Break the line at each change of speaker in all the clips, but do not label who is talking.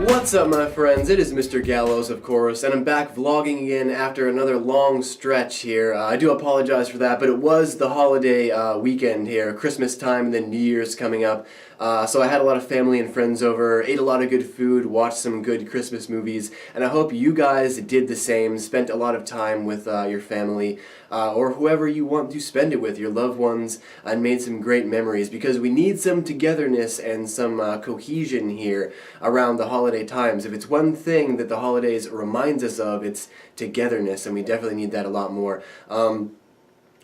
What's up, my friends? It is Mr. Gallows, of course, and I'm back vlogging again after another long stretch here. I do apologize for that, but it was the holiday weekend here, Christmas time and then New Year's coming up. So I had a lot of family and friends over, ate a lot of good food, watched some good Christmas movies, and I hope you guys did the same, spent a lot of time with your family, or whoever you want to spend it with, your loved ones, and made some great memories, because we need some togetherness and some cohesion here around the holiday times. If it's one thing that the holidays reminds us of, it's togetherness, and we definitely need that a lot more.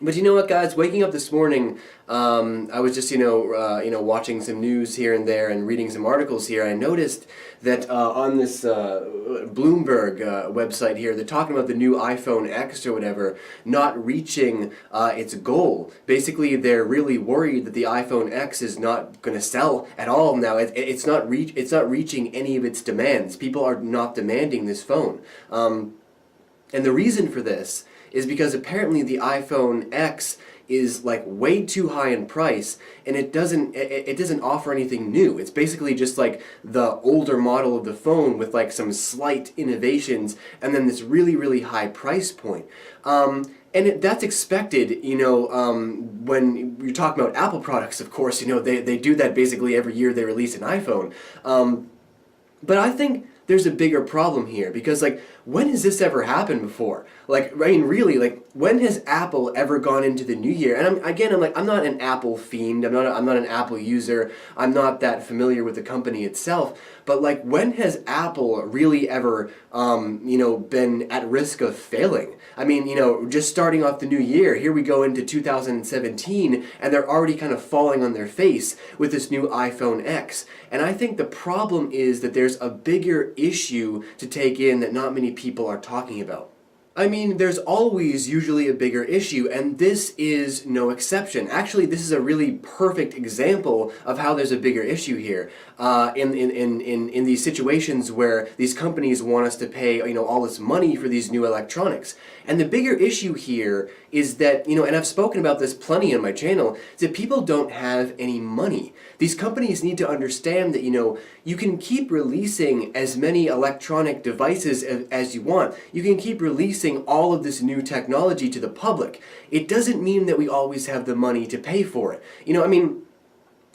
But you know what, guys? Waking up this morning, I was just watching some news here and there and reading some articles here. I noticed that on this Bloomberg website here, they're talking about the new iPhone X or whatever not reaching its goal. Basically, they're really worried that the iPhone X is not going to sell at all now. It's not reaching any of its demands. People are not demanding this phone, and the reason for this is because apparently the iPhone X is like way too high in price, and it doesn't offer anything new. It's basically just like the older model of the phone with like some slight innovations and then this really, really high price point. And that's expected, when you're talking about Apple products, of course, they do that basically every year they release an iPhone. But I think there's a bigger problem here, because when has this ever happened before? Really, when has Apple ever gone into the new year? And I'm not an Apple fiend. I'm not an Apple user. I'm not that familiar with the company itself. But when has Apple really ever been at risk of failing? I mean, just starting off the new year, here we go into 2017, and they're already kind of falling on their face with this new iPhone X. And I think the problem is that there's a bigger issue to take in that not many people are talking about. I mean, there's always usually a bigger issue, and this is no exception. Actually, this is a really perfect example of how there's a bigger issue here. In these situations where these companies want us to pay, all this money for these new electronics. And the bigger issue here is that, and I've spoken about this plenty on my channel, is that people don't have any money. These companies need to understand that, you can keep releasing as many electronic devices as you want. You can keep releasing all of this new technology to the public. It doesn't mean that we always have the money to pay for it.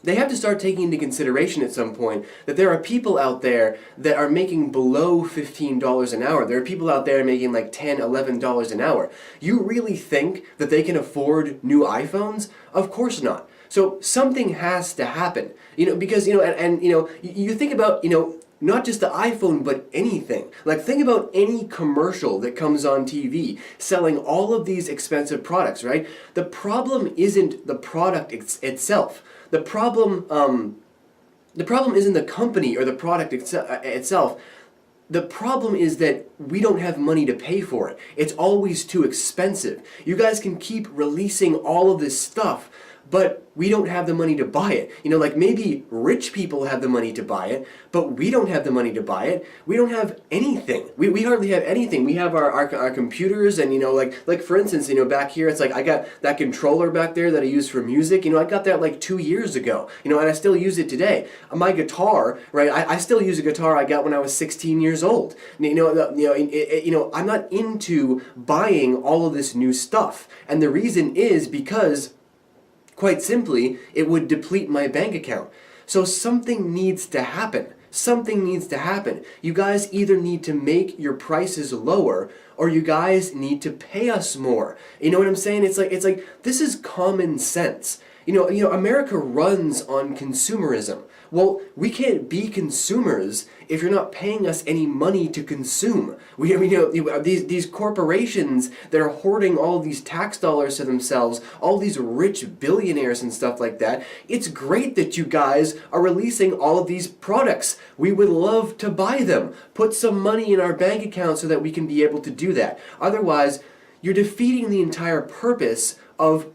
They have to start taking into consideration at some point that there are people out there that are making below $15 an hour. There are people out there making like $10, $11 an hour. You really think that they can afford new iPhones? Of course not. So something has to happen, because, you think about, not just the iPhone, but anything. Think about any commercial that comes on TV selling all of these expensive products, right? The problem isn't the product itself. The problem isn't the company or the product itself. The problem is that we don't have money to pay for it. It's always too expensive. You guys can keep releasing all of this stuff, but we don't have the money to buy it. Maybe rich people have the money to buy it, but we don't have the money to buy it. We don't have anything. We hardly have anything. We have our computers, and for instance, back here, it's I got that controller back there that I use for music. I got that 2 years ago, and I still use it today. My guitar, right? I still use a guitar I got when I was 16 years old. I'm not into buying all of this new stuff, and the reason is because, quite simply, it would deplete my bank account. So something needs to happen. Something needs to happen. You guys either need to make your prices lower, or you guys need to pay us more. You know what I'm saying? It's like this is common sense. America runs on consumerism. Well, we can't be consumers if you're not paying us any money to consume. These corporations that are hoarding all these tax dollars to themselves, all these rich billionaires and stuff like that, it's great that you guys are releasing all of these products. We would love to buy them. Put some money in our bank account so that we can be able to do that. Otherwise, you're defeating the entire purpose of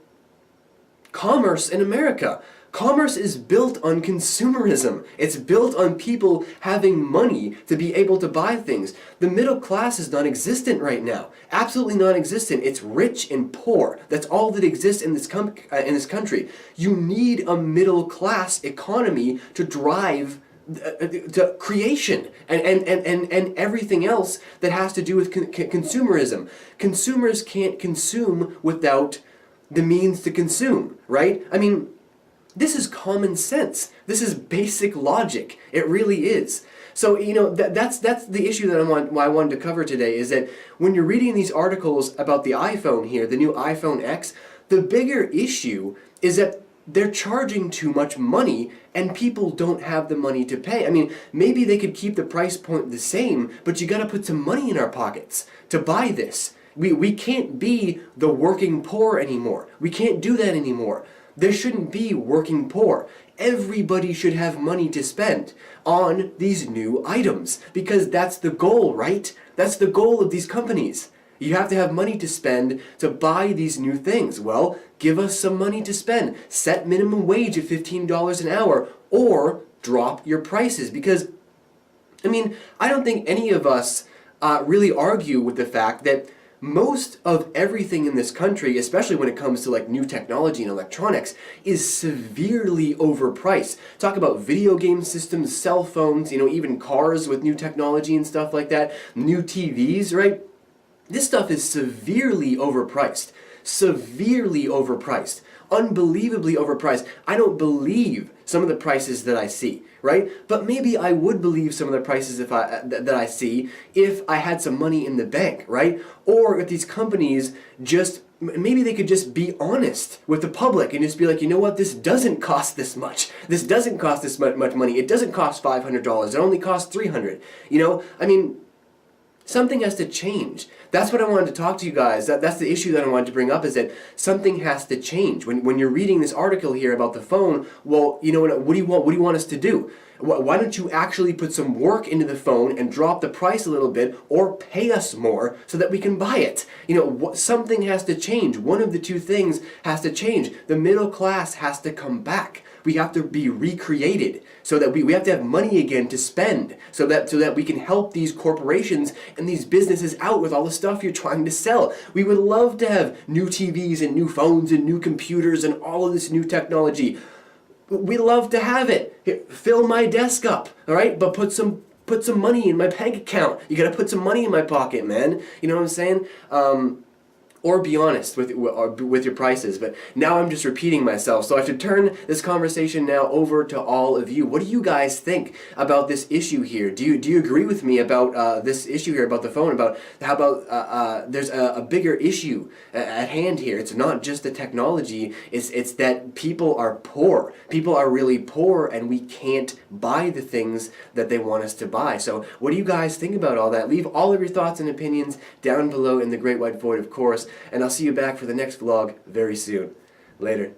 commerce in America. Commerce is built on consumerism. It's built on people having money to be able to buy things. The middle class is non-existent right now. Absolutely non-existent. It's rich and poor. That's all that exists in this country. You need a middle class economy to drive to creation and everything else that has to do with consumerism. Consumers can't consume without the means to consume, right? I mean, this is common sense. This is basic logic. It really is. So, that's the issue that I wanted to cover today, is that when you're reading these articles about the iPhone here, the new iPhone X, the bigger issue is that they're charging too much money and people don't have the money to pay. I mean, maybe they could keep the price point the same, but you got to put some money in our pockets to buy this. We can't be the working poor anymore. We can't do that anymore. There shouldn't be working poor. Everybody should have money to spend on these new items, because that's the goal, right? That's the goal of these companies. You have to have money to spend to buy these new things. Well, give us some money to spend. Set minimum wage at $15 an hour, or drop your prices. Because, I mean, I don't think any of us really argue with the fact that most of everything in this country, especially when it comes to like new technology and electronics, is severely overpriced. Talk about video game systems, cell phones, even cars with new technology and stuff like that, new TVs, right? This stuff is severely overpriced. Severely overpriced. Unbelievably overpriced. I don't believe some of the prices that I see, right? But maybe I would believe some of the prices that I see if I had some money in the bank, right? Or if these companies maybe they could just be honest with the public and just be like, you know what, this doesn't cost this much. This doesn't cost this much money. It doesn't cost $500. It only costs $300. I mean, something has to change. That's what I wanted to talk to you guys. That's the issue that I wanted to bring up, is that something has to change. When you're reading this article here about the phone, well, you know what do you want? What do you want us to do? Why don't you actually put some work into the phone and drop the price a little bit, or pay us more so that we can buy it? Something has to change. One of the two things has to change. The middle class has to come back. We have to be recreated, so that we have to have money again to spend, so that we can help these corporations and these businesses out with all the stuff you're trying to sell. We would love to have new TVs and new phones and new computers and all of this new technology. We love to have it. Here, fill my desk up, all right? But put some money in my bank account. You got to put some money in my pocket, man. You know what I'm saying? Or be honest with your prices. But now I'm just repeating myself, so I should turn this conversation now over to all of you. What do you guys think about this issue here? Do you agree with me about this issue here about the phone? About how about there's a bigger issue at hand here? It's not just the technology. It's that people are poor. People are really poor, and we can't buy the things that they want us to buy. So what do you guys think about all that? Leave all of your thoughts and opinions down below in the Great White Void, of course. And I'll see you back for the next vlog very soon. Later.